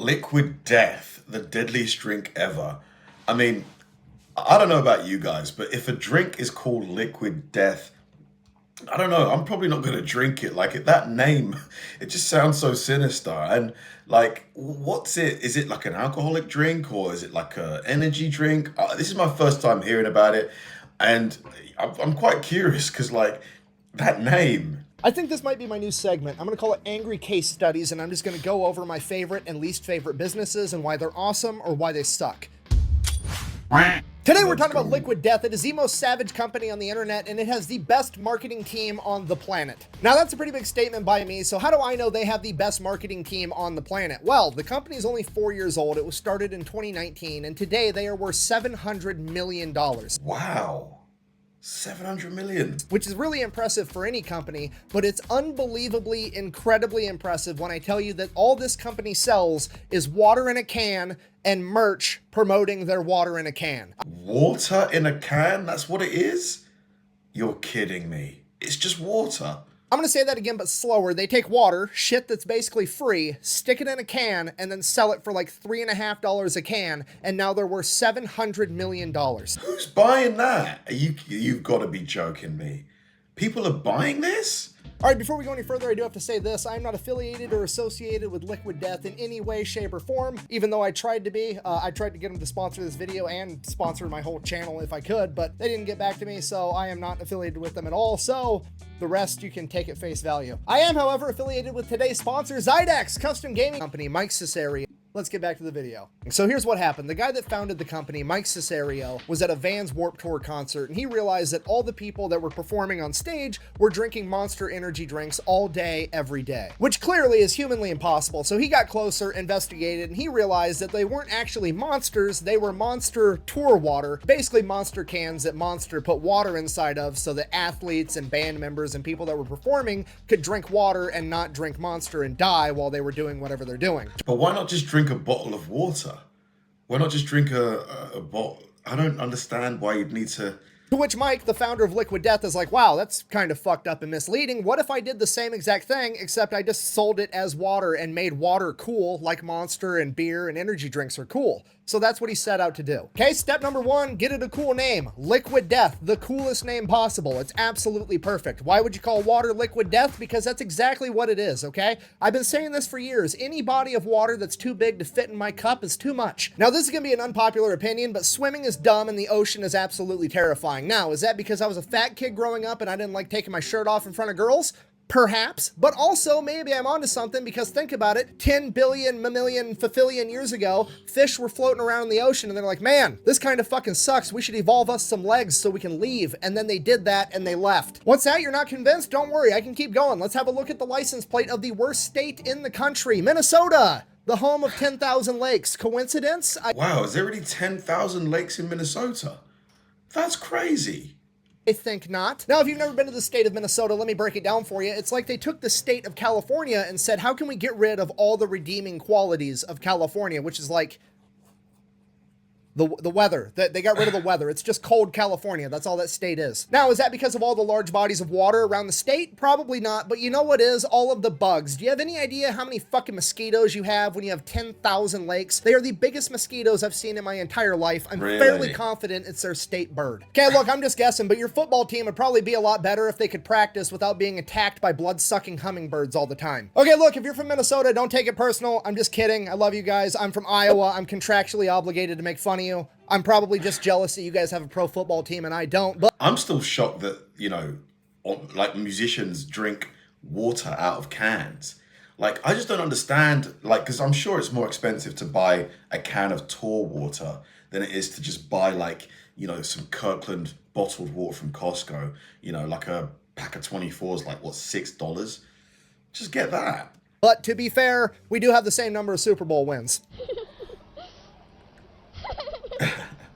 Liquid Death, the deadliest drink ever. I mean, I don't know about you guys, but if a drink is called Liquid Death, I don't know, I'm probably not going to drink it. Like that name, it just sounds so sinister. And like, what's it? Is it like an alcoholic drink or is it like a energy drink? This is my first time hearing about it. And I'm quite curious because like that name. I think this might be my new segment. I'm going to call it Angry Case Studies, and I'm just going to go over my favorite and least favorite businesses and why they're awesome or why they suck. Today we're talking about Liquid Death. It is the most savage company on the internet, and it has the best marketing team on the planet. Now that's a pretty big statement by me, so how do I know they have the best marketing team on the planet? Well, the company is only 4 years old. It was started in 2019, and today they are worth $700 million. Wow. 700 million. Which is really impressive for any company, but it's unbelievably, incredibly impressive when I tell you that all this company sells is water in a can and merch promoting their water in a can. Water in a can? That's what it is? You're kidding me. It's just water. I'm going to say that again, but slower. They take water, shit that's basically free, stick it in a can, and then sell it for like $3.50 a can, and now they're worth $700 million. Who's buying that? You've got to be joking me. People are buying this? All right, before we go any further, I do have to say this. I'm not affiliated or associated with Liquid Death in any way, shape, or form, even though I tried to be. I tried to get them to sponsor this video and sponsor my whole channel if I could, but they didn't get back to me, so I am not affiliated with them at all. So the rest you can take at face value. I am, however, affiliated with today's sponsor, Zydex, custom gaming company, Mike Cesario. Let's get back to the video. So here's what happened. The guy that founded the company, Mike Cesario, was at a Vans Warped Tour concert, and he realized that all the people that were performing on stage were drinking Monster energy drinks all day, every day, which clearly is humanly impossible. So he got closer, investigated, and he realized that they weren't actually monsters, they were Monster tour water, basically Monster cans that Monster put water inside of so that athletes and band members and people that were performing could drink water and not drink Monster and die while they were doing whatever they're doing. But why not just drink a bottle of water? Why not just drink a bottle? I don't understand why you'd need to. To which Mike, the founder of Liquid Death, is like, wow, that's kind of fucked up and misleading. What if I did the same exact thing, except I just sold it as water and made water cool, like Monster and beer and energy drinks are cool? So that's what he set out to do. Okay, step number one, get it a cool name. Liquid Death, the coolest name possible. It's absolutely perfect. Why would you call water Liquid Death? Because that's exactly what it is, okay? I've been saying this for years. Any body of water that's too big to fit in my cup is too much. Now, this is gonna be an unpopular opinion, but swimming is dumb and the ocean is absolutely terrifying. Now, is that because I was a fat kid growing up and I didn't like taking my shirt off in front of girls? Perhaps, but also maybe I'm onto something because think about it, 10 billion, mammalian, fafillion years ago, fish were floating around in the ocean and they're like, man, this kind of fucking sucks. We should evolve us some legs so we can leave. And then they did that and they left. What's that? You're not convinced? Don't worry, I can keep going. Let's have a look at the license plate of the worst state in the country, Minnesota, the home of 10,000 lakes. Coincidence? Wow, is there really 10,000 lakes in Minnesota? That's crazy. I think not. Now, if you've never been to the state of Minnesota, let me break it down for you. It's like they took the state of California and said, how can we get rid of all the redeeming qualities of California, which is like the weather. They got rid of the weather. It's just cold California. That's all that state is. Now, is that because of all the large bodies of water around the state? Probably not, but you know what is? All of the bugs. Do you have any idea how many fucking mosquitoes you have when you have 10,000 lakes? They are the biggest mosquitoes I've seen in my entire life. I'm fairly confident it's their state bird. Okay, look, I'm just guessing, but your football team would probably be a lot better if they could practice without being attacked by blood-sucking hummingbirds all the time. Okay, look, if you're from Minnesota, don't take it personal. I'm just kidding. I love you guys. I'm from Iowa. I'm contractually obligated to make fun of you. I'm probably just jealous that you guys have a pro football team and I don't, but I'm still shocked that, you know, like musicians drink water out of cans. Like, I just don't understand, like, because I'm sure it's more expensive to buy a can of tour water than it is to just buy, like, you know, some Kirkland bottled water from Costco. You know, like a pack of 24s, like, what, $6? Just get that. But to be fair, we do have the same number of Super Bowl wins.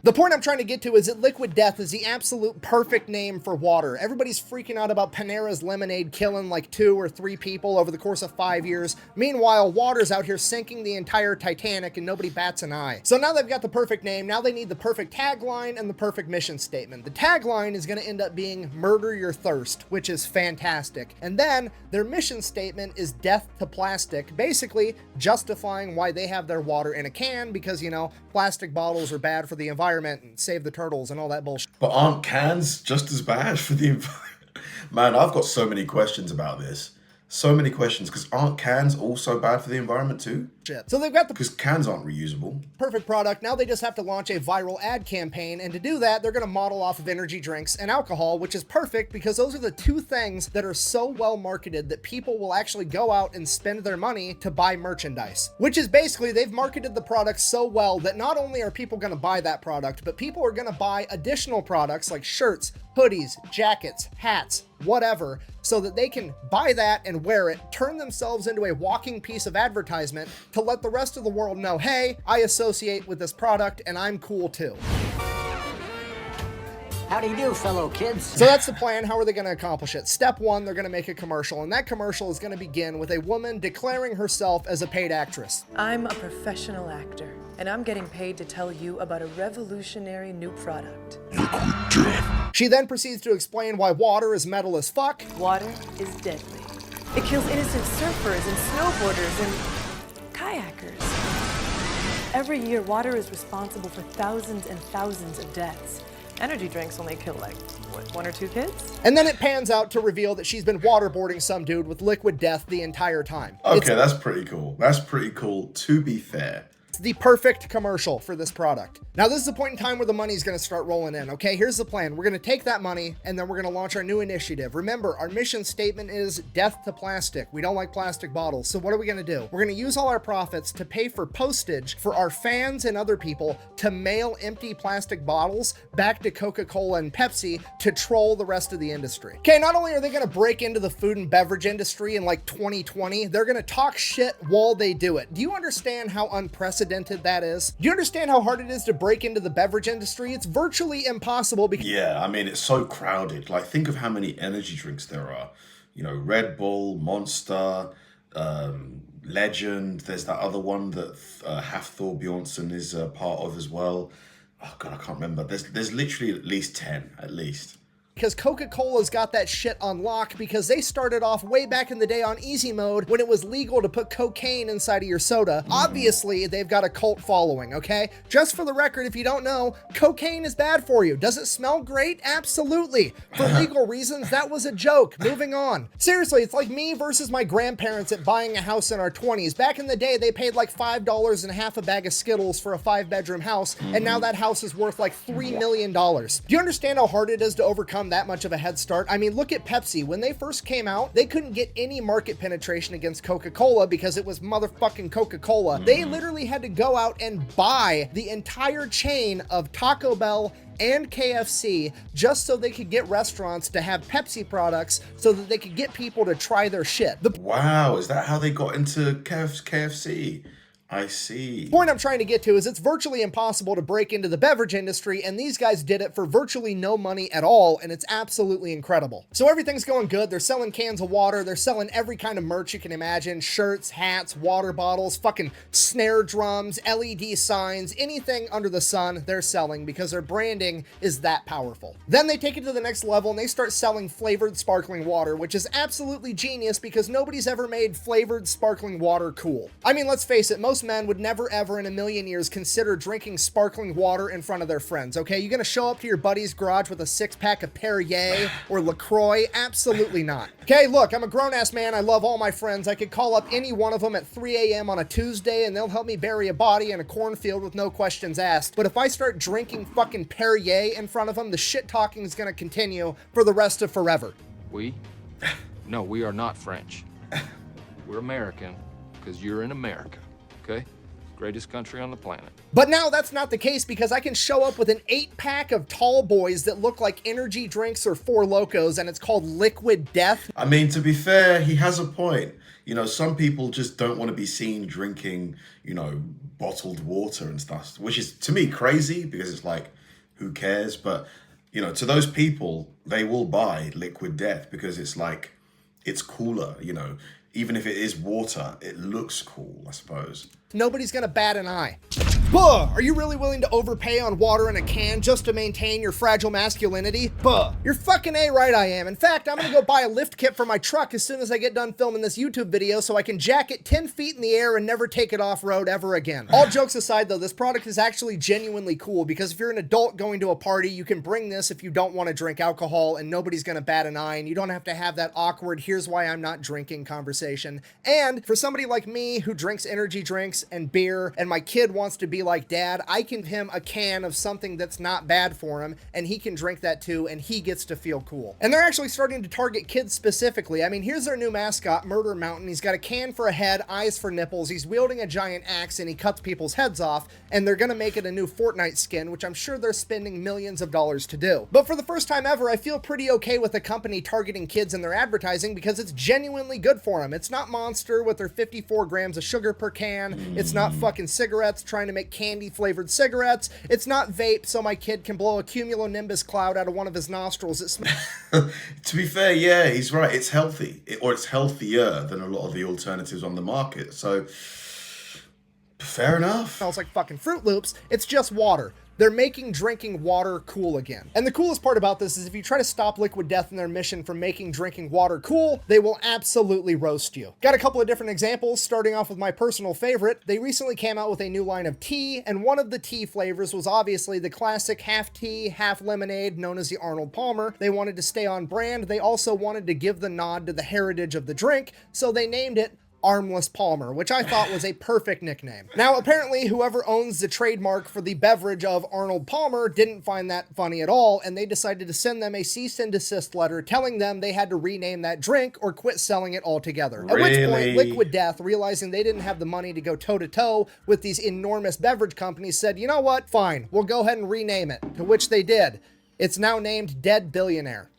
The point I'm trying to get to is that Liquid Death is the absolute perfect name for water. Everybody's freaking out about Panera's lemonade killing like 2 or 3 people over the course of 5 years. Meanwhile, water's out here sinking the entire Titanic and nobody bats an eye. So now they've got the perfect name, now they need the perfect tagline and the perfect mission statement. The tagline is going to end up being "Murder Your Thirst," which is fantastic. And then their mission statement is "Death to Plastic," basically justifying why they have their water in a can because, you know, plastic bottles are bad for the environment and save the turtles and all that bullshit. But aren't cans just as bad for the environment? Man, I've got so many questions about this. So many questions, because aren't cans also bad for the environment too? So they've got the Because cans aren't reusable. perfect product. Now they just have to launch a viral ad campaign, and to do that, they're going to model off of energy drinks and alcohol, which is perfect because those are the 2 things that are so well marketed that people will actually go out and spend their money to buy merchandise. Which is basically, they've marketed the product so well that not only are people going to buy that product, but people are going to buy additional products like shirts, hoodies, jackets, hats, whatever, so that they can buy that and wear it, turn themselves into a walking piece of advertisement to let the rest of the world know, hey, I associate with this product and I'm cool too. How do you do, fellow kids? So that's the plan. How are they going to accomplish it? Step 1, they're going to make a commercial, and that commercial is going to begin with a woman declaring herself as a paid actress. I'm a professional actor, and I'm getting paid to tell you about a revolutionary new product. She then proceeds to explain why water is metal as fuck. Water is deadly. It kills innocent surfers and snowboarders and kayakers. Every year, water is responsible for thousands and thousands of deaths. Energy drinks only kill like, what, 1 or 2 kids? And then it pans out to reveal that she's been waterboarding some dude with liquid death the entire time. Okay, that's pretty cool. That's pretty cool, to be fair. It's the perfect commercial for this product. Now, this is the point in time where the money's going to start rolling in, okay? Here's the plan. We're going to take that money, and then we're going to launch our new initiative. Remember, our mission statement is death to plastic. We don't like plastic bottles. So what are we going to do? We're going to use all our profits to pay for postage for our fans and other people to mail empty plastic bottles back to Coca-Cola and Pepsi to troll the rest of the industry. Okay, not only are they going to break into the food and beverage industry in like 2020, they're going to talk shit while they do it. Do you understand how unprecedented that is? Do you understand how hard it is to break into the beverage industry? It's virtually impossible because Yeah, I mean, it's so crowded. Like, think of how many energy drinks there are. You know, Red Bull, Monster, Legend. There's that other one that Hafthor Bjornsson is part of as well. Oh, God, I can't remember. There's literally at least 10, at least. because Coca-Cola's got that shit on lock because they started off way back in the day on easy mode when it was legal to put cocaine inside of your soda. Obviously, they've got a cult following, okay? Just for the record, if you don't know, cocaine is bad for you. Does it smell great? Absolutely. For legal reasons, that was a joke. Moving on. Seriously, it's like me versus my grandparents at buying a house in our 20s. Back in the day, they paid like $5 and half a bag of Skittles for a 5-bedroom house, and now that house is worth like $3 million. Do you understand how hard it is to overcome that much of a head start? I mean, look at Pepsi. When they first came out, they couldn't get any market penetration against Coca-Cola because it was motherfucking Coca-Cola. They literally had to go out and buy the entire chain of Taco Bell and KFC just so they could get restaurants to have Pepsi products so that they could get people to try their shit. The Wow, is that how they got into KFC? I see. point I'm trying to get to is it's virtually impossible to break into the beverage industry, and these guys did it for virtually no money at all, and it's absolutely incredible. So everything's going good. They're selling cans of water. They're selling every kind of merch you can imagine. Shirts, hats, water bottles, fucking snare drums, LED signs, anything under the sun they're selling because their branding is that powerful. Then they take it to the next level and they start selling flavored sparkling water, which is absolutely genius because nobody's ever made flavored sparkling water cool. I mean, let's face it, most men would never ever in a million years consider drinking sparkling water in front of their friends, okay? You gonna show up to your buddy's garage with a 6-pack of Perrier or LaCroix? Absolutely not. Okay, look, I'm a grown-ass man. I love all my friends. I could call up any one of them at 3 a.m. on a Tuesday and they'll help me bury a body in a cornfield with no questions asked. But if I start drinking fucking Perrier in front of them, the shit talking is gonna continue for the rest of forever. We? No, we are not French. We're American because you're in America. Okay? Greatest country on the planet. But now that's not the case because I can show up with an 8-pack of tall boys that look like energy drinks or Four Locos and it's called Liquid Death. I mean, to be fair, he has a point. You know, some people just don't want to be seen drinking, you know, bottled water and stuff, which is to me crazy because it's like, who cares? But, you know, to those people, they will buy Liquid Death because it's like, it's cooler, you know. Even if it is water, it looks cool, I suppose. Nobody's gonna bat an eye. Buh! Are you really willing to overpay on water in a can just to maintain your fragile masculinity? Buh! You're fucking A-right I am. In fact, I'm gonna go buy a lift kit for my truck as soon as I get done filming this YouTube video so I can jack it 10 feet in the air and never take it off-road ever again. All jokes aside though, this product is actually genuinely cool because if you're an adult going to a party, you can bring this if you don't want to drink alcohol and nobody's gonna bat an eye and you don't have to have that awkward, here's why I'm not drinking conversation. And for somebody like me who drinks energy drinks and beer and my kid wants to be like dad, I can give him a can of something that's not bad for him and he can drink that too and he gets to feel cool. And they're actually starting to target kids specifically. I mean, here's their new mascot, Murder Mountain. He's got a can for a head, eyes for nipples, he's wielding a giant axe and he cuts people's heads off, and they're gonna make it a new Fortnite skin, which I'm sure they're spending millions of dollars to do. But for the first time ever, I feel pretty okay with a company targeting kids in their advertising because it's genuinely good for them. It's not Monster with their 54 grams of sugar per can. It's not fucking cigarettes trying to make candy flavored cigarettes. It's not vape so my kid can blow a cumulonimbus cloud out of one of his nostrils. To be fair, yeah, he's right. It's healthy, or it's healthier than a lot of the alternatives on the market. So, fair enough. Smells like fucking Fruit Loops. It's just water. They're making drinking water cool again. And the coolest part about this is if you try to stop Liquid Death in their mission from making drinking water cool, they will absolutely roast you. Got a couple of different examples, starting off with my personal favorite. They recently came out with a new line of tea, and one of the tea flavors was obviously the classic half tea, half lemonade, known as the Arnold Palmer. They wanted to stay on brand. They also wanted to give the nod to the heritage of the drink, so they named it Armless Palmer, which I thought was a perfect nickname. Now, apparently, whoever owns the trademark for the beverage of Arnold Palmer didn't find that funny at all, and they decided to send them a cease and desist letter telling them they had to rename that drink or quit selling it altogether. At which point, Liquid Death, realizing they didn't have the money to go toe-to-toe with these enormous beverage companies, said, you know what? Fine, we'll go ahead and rename it, to which they did. It's now named Dead Billionaire.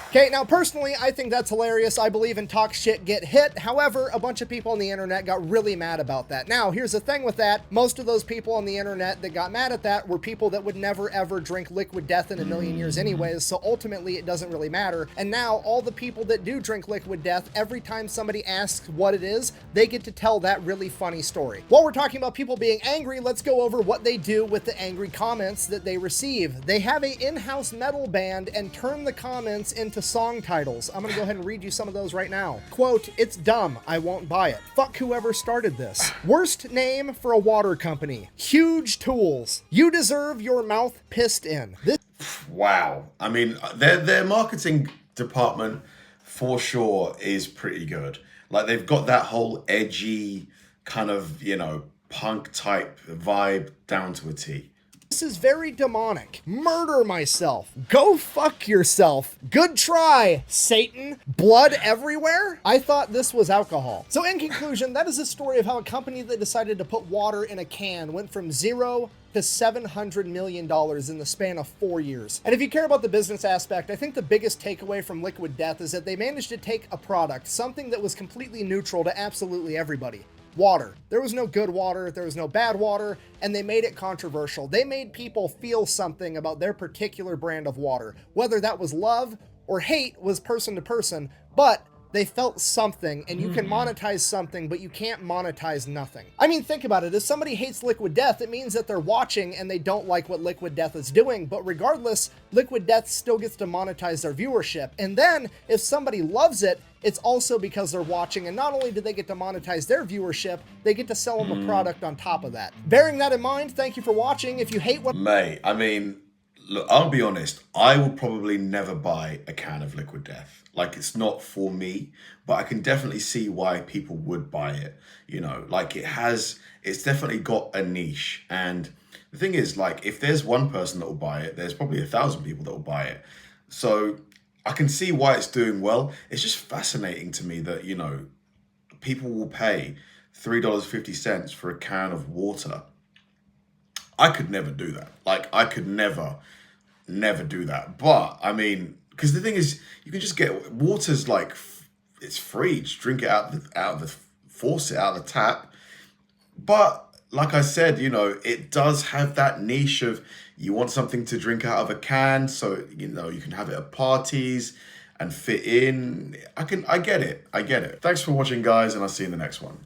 Okay, now personally, I think that's hilarious. I believe in talk shit, get hit. However, a bunch of people on the internet got really mad about that. Now, here's the thing with that. Most of those people on the internet that got mad at that were people that would never ever drink Liquid Death in a million years anyways, so ultimately it doesn't really matter. And now, all the people that do drink Liquid Death, every time somebody asks what it is, they get to tell that really funny story. While we're talking about people being angry, let's go over what they do with the angry comments that they receive. They have an in-house metal band and turn the comments into song titles. I'm gonna go ahead and read you some of those right now. Quote, it's dumb, I won't buy it. Fuck whoever started this. Worst name for a water company. Huge tools. You deserve your mouth pissed in. This Wow. I mean, their marketing department for sure is pretty good. Like, they've got that whole edgy kind of, you know, punk type vibe down to a T. This is very demonic. Murder myself. Go fuck yourself. Good try, Satan. Blood everywhere? I thought this was alcohol. So in conclusion, that is the story of how a company that decided to put water in a can went from zero to $700 million in the span of 4 years. And if you care about the business aspect, I think the biggest takeaway from Liquid Death is that they managed to take a product, something that was completely neutral to absolutely everybody. Water. There was no good water, there was no bad water, and they made it controversial. They made people feel something about their particular brand of water. Whether that was love or hate was person to person, but they felt something, and you can monetize something, but you can't monetize nothing. I mean, think about it. If somebody hates Liquid Death, it means that they're watching and they don't like what Liquid Death is doing, but regardless, Liquid Death still gets to monetize their viewership. And then, if somebody loves it, it's also because they're watching, and not only do they get to monetize their viewership, they get to sell them a product on top of that. Bearing that in mind, thank you for watching. If you hate what— Mate, I mean, look, I'll be honest, I will probably never buy a can of Liquid Death. Like, it's not for me, but I can definitely see why people would buy it. You know, like, it's definitely got a niche. And the thing is, like, if there's one person that will buy it, there's probably 1,000 people that will buy it. So I can see why it's doing well. It's just fascinating to me that, you know, people will pay $3.50 for a can of water. I could never do that. Like, I could never do that. But, I mean, because the thing is, you can just get, water's like, it's free. Just drink it force it out of the tap. But like I said, you know, it does have that niche of you want something to drink out of a can, so you know you can have it at parties and fit in. I get it. Thanks for watching, guys, and I'll see you in the next one.